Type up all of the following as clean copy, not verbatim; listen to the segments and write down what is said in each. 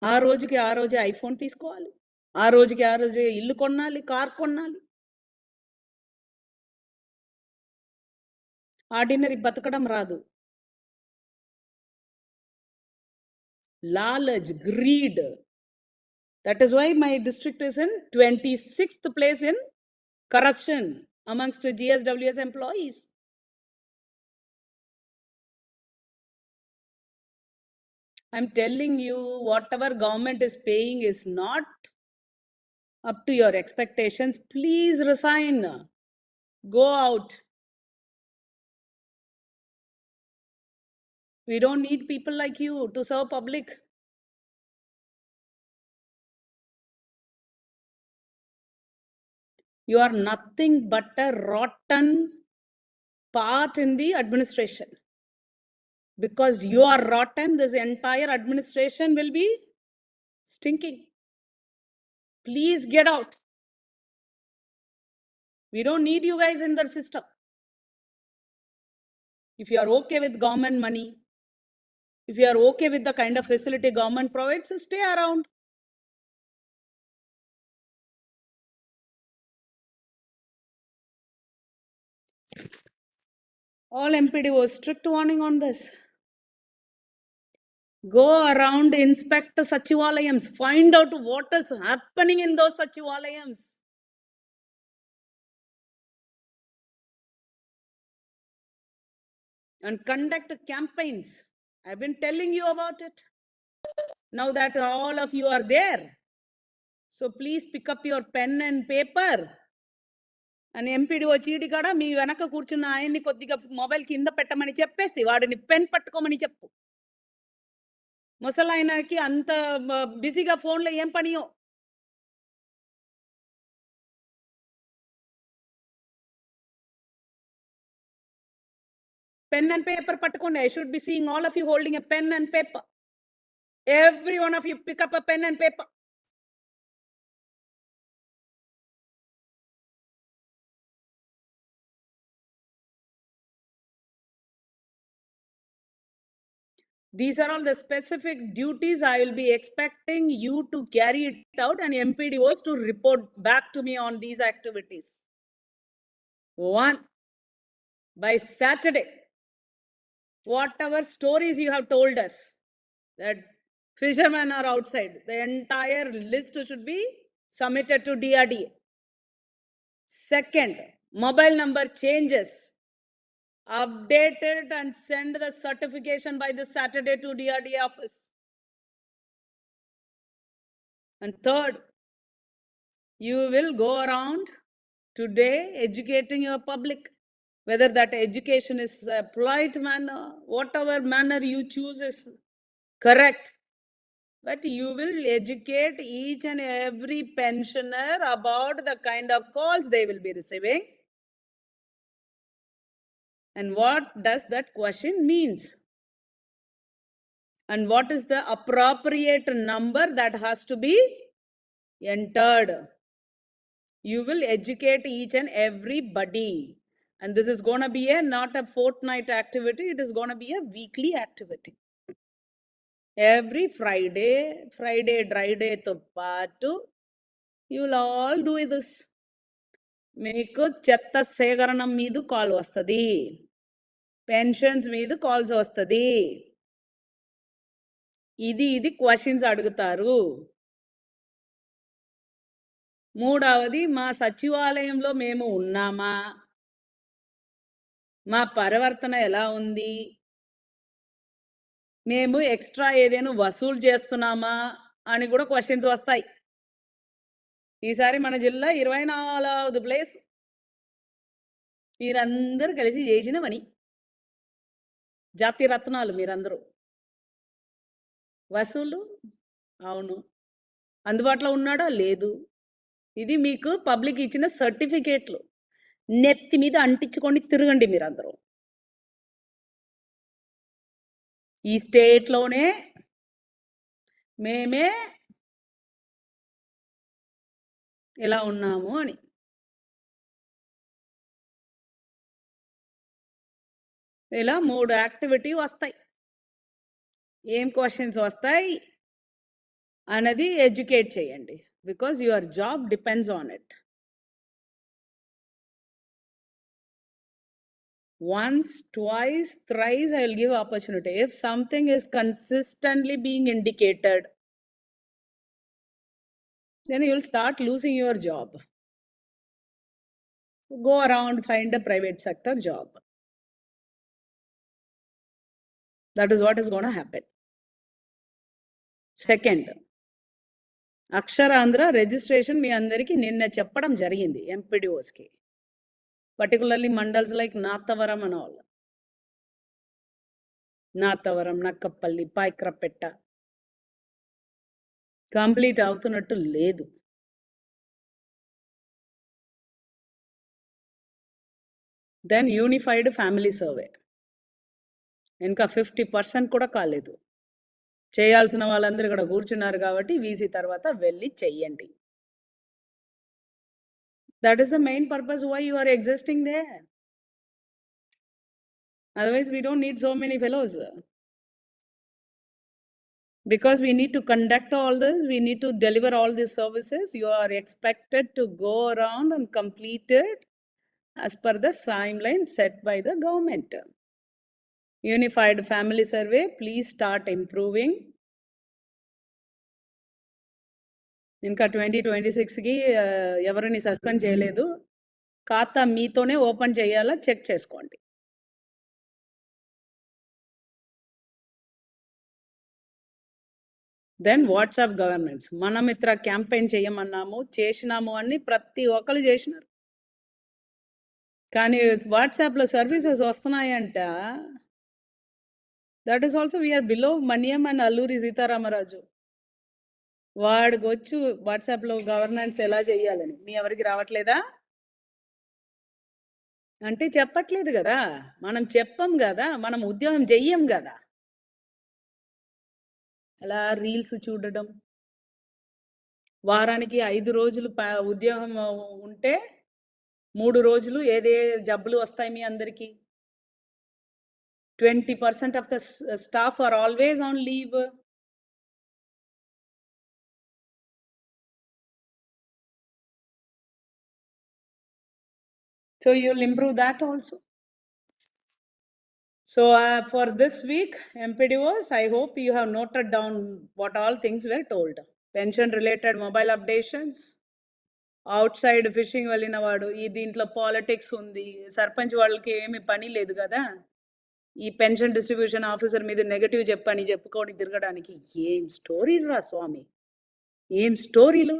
ఆ రోజుకి ఆ రోజే ఐఫోన్ తీసుకోవాలి. ఆ రోజుకి ఆ రోజే ఇల్లు కొనాలి, కార్ కొనాలి. ఆర్డినరీ బతకడం రాదు. లాలచ్, greed. That is why my district is in 26th place in corruption amongst GSWS employees. I'm telling you, whatever government is paying is not up to your expectations. Please resign. Go out. We don't need people like you to serve public. You are nothing but a rotten part in the administration. Because you are rotten, this entire administration will be stinking. Please get out. We don't need you guys in the system. If you are okay with government money, if you are okay with the kind of facility government provides, stay around. All MPDOs, strict warning on this. Go around, inspect Sachivalayams, find out what is happening in those Sachivalayams. And conduct campaigns. I've been telling you about it. Now that all of you are there, so please pick up your pen and paper. అని MPDO చీటి కాడ మీ వెనక కూర్చున్న ఆయన్ని కొద్దిగా mobile కింద పెట్టమని చెప్పేసి వాడిని పెన్ పట్టుకోమని చెప్పు. ముసలాయనకి అంత బిజీగా ఫోన్లో ఏం పనియో. పెన్ అండ్ పేపర్ పట్టుకోండి. I should be seeing all of you holding a pen and paper. Every one of you pick up a pen and paper. These are all the specific duties I will be expecting you to carry it out and MPDOs to report back to me on these activities. One, by Saturday, whatever stories you have told us that fishermen are outside, the entire list should be submitted to DRDA. Second, mobile number changes, update it and send the certification by this Saturday to DRDA office. And third, you will go around today educating your public, whether that education is a polite manner, whatever manner you choose is correct. But you will educate each and every pensioner about the kind of calls they will be receiving and what does that question means and what is the appropriate number that has to be entered. You will educate each and everybody, and this is going to be a not a fortnight activity, it is going to be a weekly activity. Every Friday dry day to paatu, you will all do this. మీకు చెత్త సేకరణం మీద call వస్తుంది, pensions మీద calls వస్తుంది, ఇది questions అడుగుతారు. మూడవది, మా సచివాలయంలో మేము ఉన్నామా, మా పరివర్తన ఎలా ఉంది, మేము ఎక్స్ట్రా ఏదైనా వసూలు చేస్తున్నామా అని కూడా క్వశ్చన్స్ వస్తాయి. ఈసారి మన జిల్లా 24వ ప్లేస్. మీరందరూ కలిసి చేసిన పని, జాతి రత్నాలు మీరందరూ. వసూలు అవును, అందుబాటులో ఉన్నాడా లేదు. ఇది మీకు పబ్లిక్ ఇచ్చిన సర్టిఫికేట్లు, నెత్తి మీద అంటించుకొని తిరగండి మీరందరూ. ఈ స్టేట్లోనే మేమే ఎలా ఉన్నాము అని. ఇలా 3 యాక్టివిటీ వస్తాయి. ఏం క్వశ్చన్స్ వస్తాయి, అనేది ఎడ్యుకేట్ చేయండి, because your job depends on it. Once, twice, thrice, I will give opportunity. If something is consistently being indicated, then you will start losing your job. Go around, find a private sector job. That is what is going to happen. Second, Aksharandhra registration మీ అందరికీ నిన్న చెప్పడం జరిగింది ఎంపీడీఓస్కి, particularly mandals like Nathavaram and all. Nathavaram, Nakkapalli, Payakaraopeta complete అవుతున్నట్టు లేదు. Then unified family survey ఇంకా 50% కూడా కాలేదు. చేయాల్సిన వాళ్ళందరూ ఇక్కడ కూర్చున్నారు కాబట్టి వీసీ తర్వాత వెళ్ళి చెయ్యండి. That is the main purpose why you are existing there. Otherwise, we don't need so many fellows. Because we need to conduct all this, we need to deliver all these services. You are expected to go around and complete it as per the timeline set by the government. Unified Family Survey, please start improving. ఇంకా 2026కి ఎవరిని suspend చేయలేదు. ఖాతా మీతోనే open చేయాలా, check చేసుకోండి. Then WhatsApp governance, Manamitra campaign చేయమన్నాము, చేసినాము అని ప్రతి ఒక్కరు చేసినారు. కానీ వాట్సాప్లో సర్వీసెస్ వస్తున్నాయంట. That is also very below Manyam and Alluri Sitaramaraju. వాడికి వచ్చు వాట్సాప్లో గవర్నెన్స్ ఎలా చేయాలని. మీ ఎవరికి రావట్లేదా అంటే చెప్పట్లేదు కదా, మనం చెప్పం కదా, మనం ఉద్యోగం చెయ్యం కదా. అలా రీల్స్ చూడడం, వారానికి 5 రోజులు ఉద్యోగం ఉంటే 3 రోజులు ఏదే జబ్బులు వస్తాయి మీ అందరికీ. 20% of the staff are always on leave. So you will improve that also. So for this week, MPDOs, I hope you have noted down what all things were told. Pension related mobile updations, outside fishing వెళ్ళిన వాడు, ఈ దీంట్లో politics ఉంది, సర్పంచ్ వాళ్ళకి ఏమి పని లేదు కదా, ఈ పెన్షన్ డిస్ట్రిబ్యూషన్ ఆఫీసర్ మీద నెగటివ్ చెప్పని చెప్పుకోవడం తిరగడానికి. ఏం స్టోరీ రా స్వామి, ఏం స్టోరీలు.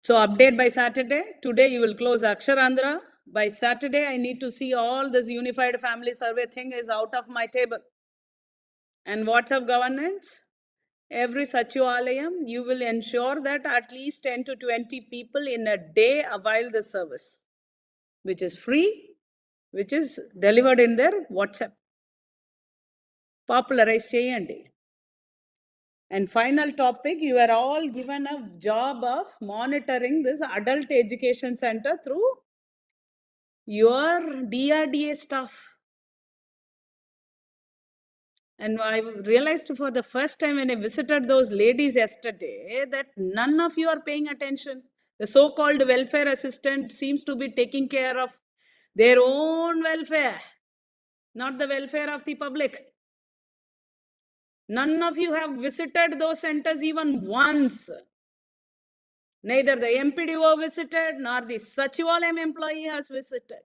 So update by Saturday. Today you will close Aksharandhra. By Saturday, I need to see all this unified family survey thing is out of my table. And WhatsApp governance, every Sachivalayam, you will ensure that at least 10 to 20 people in a day avail this service, which is free, which is delivered in their WhatsApp. Popularize cheyandi. And final topic, you are all given a job of monitoring this adult education center through your DRDA staff. And I realized for the first time when I visited those ladies yesterday that none of you are paying attention. The so-called welfare assistant seems to be taking care of their own welfare, not the welfare of the public. None of you have visited those centers even once. Neither the MPDO visited nor the Sachivalayam employee has visited.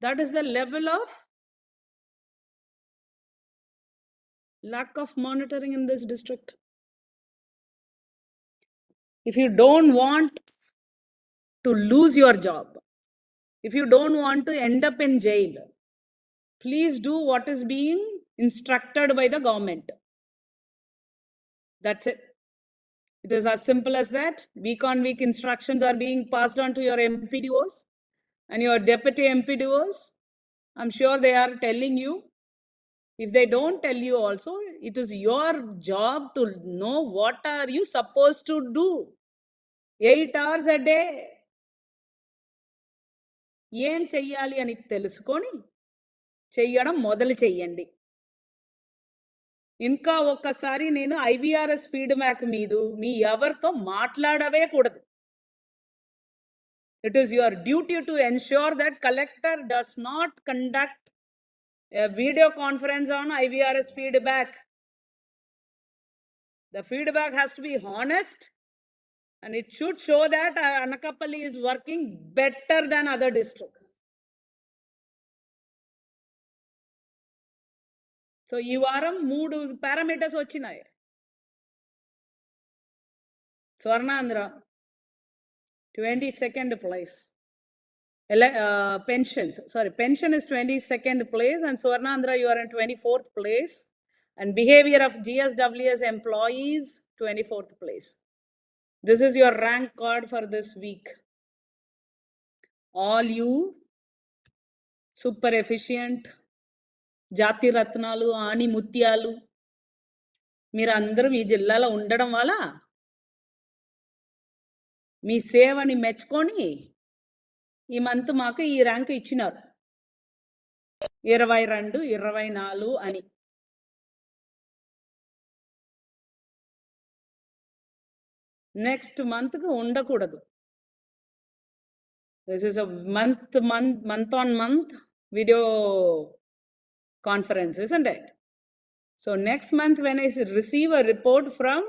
That is the level of lack of monitoring in this district. If you don't want to lose your job, if you don't want to end up in jail, please do what is being instructed by the government. That's it. It is as simple as that. Week on week instructions are being passed on to your MPDOs and your deputy MPDOs. I'm sure they are telling you. If they don't tell you also, it is your job to know what are you supposed to do. 8 hours a day. ఏం చెయ్యాలి అని తెలుసుకొని చెయ్యడం మొదలు చెయ్యండి. ఇంకా ఒక్కసారి నేను ఐవీఆర్ఎస్ ఫీడ్బ్యాక్ మీ ఎవరితో మాట్లాడవే కూడదు. It is your duty to ensure that collector does not conduct a video conference on IVRS feedback. The feedback has to be honest and it should show that Anakapalli is working better than other districts. So ఈ వారం 3 parameters వచ్చినాయి. Swarnandhra 22nd place. Pension is 22nd place and Swarnandhra you are in 24th place and behavior of GSWS employees 24th place. This is your rank card for this week. All you super efficient జాతి రత్నాలు ఆని ముత్యాలు మీరందరూ ఈ జిల్లాలో ఉండడం వల్ల మీ సేవని మెచ్చుకొని ఈ మంత్ మాకు ఈ ర్యాంక్ ఇచ్చినారు 22, 24 అని. నెక్స్ట్ మంత్కు ఉండకూడదు. This is a month on month video conference, isn't it? So next month when I receive a report from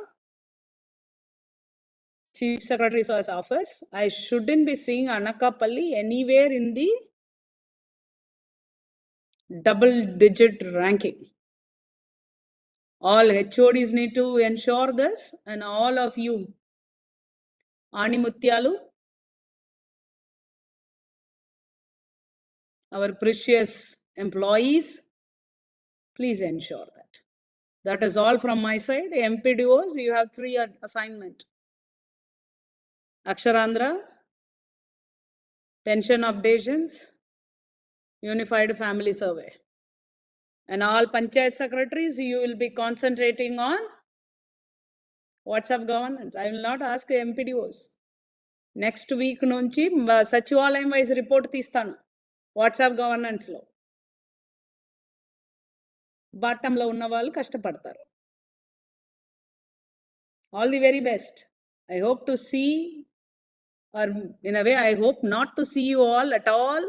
Chief Secretary's office, I shouldn't be seeing Anakapalli anywhere in the double-digit ranking. All HODs need to ensure this, and all of you, Ani Mutyalu, our precious employees, please ensure that. That is all from my side. MPDOs, you have 3 assignment. Aksharandhra, pension updations, unified family survey. And all Panchayat secretaries, you will be concentrating on WhatsApp governance. I will not ask MPDOs. Next week nunchi Sachivalayam wise report తీస్తాను WhatsApp governance లో. Bottom లో ఉన్న వాళ్ళు కష్టపడతారు. All the very best. I hope to see, or in a way I hope not to see you all at all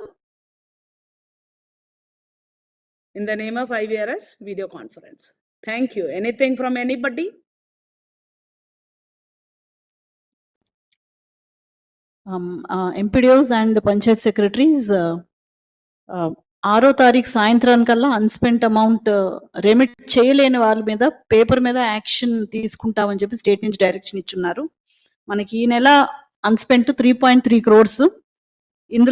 in the name of IVRS video conference. Thank you. Anything from anybody? MPDOs and Panchayat secretaries, 6వ తారీఖు సాయంత్రానికల్లా unspent amount remit చేయలేని వాళ్ళ మీద paper మీద action తీసుకుంటామని చెప్పి state నుంచి direction ఇచ్చున్నారు. మనకి ఈ నెల అన్స్పెంట్ 3.3 crores. ఇందులో